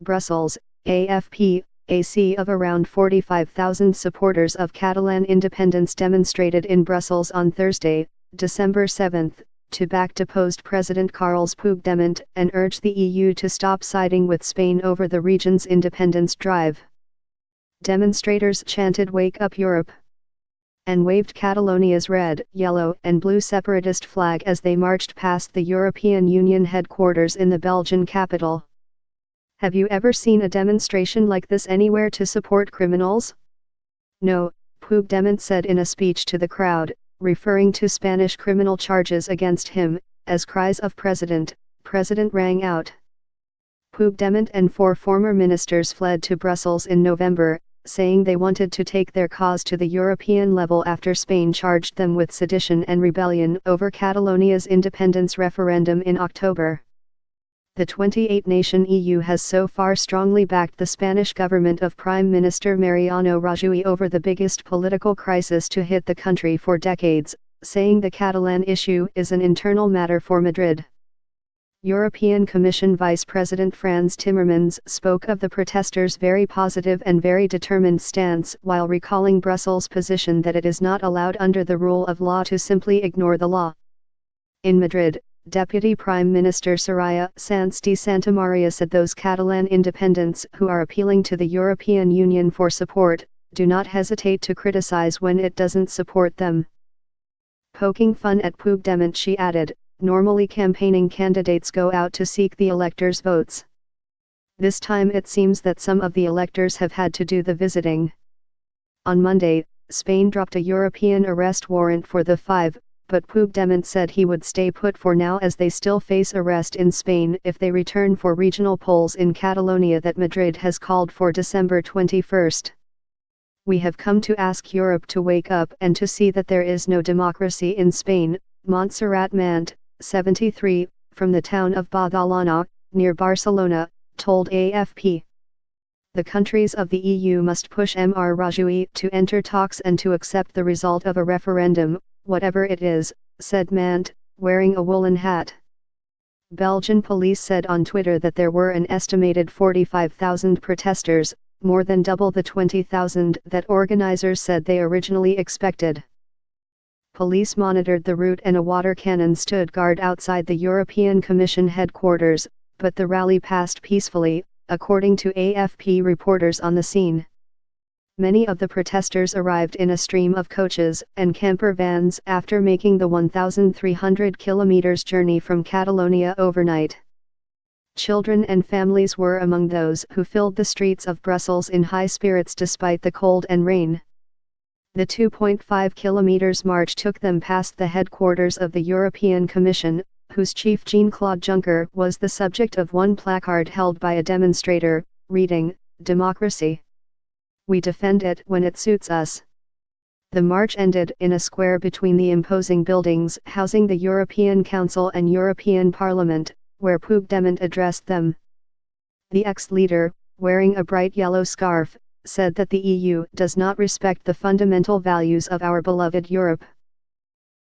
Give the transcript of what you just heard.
Brussels, AFP. A sea of around 45,000 supporters of Catalan independence demonstrated in Brussels on Thursday, December 7, to back deposed President Carles Puigdemont and urge the EU to stop siding with Spain over the region's independence drive. Demonstrators chanted "Wake Up Europe!" and waved Catalonia's red, yellow and blue separatist flag as they marched past the European Union headquarters in the Belgian capital. Have you ever seen a demonstration like this anywhere to support criminals? No, Puigdemont said in a speech to the crowd, referring to Spanish criminal charges against him, as cries of President, President rang out. Puigdemont and 4 former ministers fled to Brussels in November, saying they wanted to take their cause to the European level after Spain charged them with sedition and rebellion over Catalonia's independence referendum in October. The 28-nation EU has so far strongly backed the Spanish government of Prime Minister Mariano Rajoy over the biggest political crisis to hit the country for decades, saying the Catalan issue is an internal matter for Madrid. European Commission Vice President Frans Timmermans spoke of the protesters' very positive and very determined stance while recalling Brussels' position that it is not allowed under the rule of law to simply ignore the law. In Madrid, Deputy Prime Minister Soraya Sanz de Santamaria said those Catalan independents who are appealing to the European Union for support, do not hesitate to criticize when it doesn't support them. Poking fun at Puigdemont, she added, normally campaigning candidates go out to seek the electors' votes. This time it seems that some of the electors have had to do the visiting. On Monday, Spain dropped a European arrest warrant for the 5, but Puigdemont said he would stay put for now as they still face arrest in Spain if they return for regional polls in Catalonia that Madrid has called for December 21. We have come to ask Europe to wake up and to see that there is no democracy in Spain, Montserrat Mant, 73, from the town of Badalona, near Barcelona, told AFP. The countries of the EU must push Mr. Rajoy to enter talks and to accept the result of a referendum, whatever it is, said Mant, wearing a woolen hat. Belgian police said on Twitter that there were an estimated 45,000 protesters, more than double the 20,000 that organizers said they originally expected. Police monitored the route and a water cannon stood guard outside the European Commission headquarters, but the rally passed peacefully, according to AFP reporters on the scene. Many of the protesters arrived in a stream of coaches and camper vans after making the 1,300 kilometers journey from Catalonia overnight. Children and families were among those who filled the streets of Brussels in high spirits despite the cold and rain. The 2.5 kilometers march took them past the headquarters of the European Commission, whose chief Jean-Claude Juncker was the subject of one placard held by a demonstrator, reading, "Democracy. We defend it when it suits us." The march ended in a square between the imposing buildings housing the European Council and European Parliament, where Puigdemont addressed them. The ex-leader, wearing a bright yellow scarf, said that the EU does not respect the fundamental values of our beloved Europe.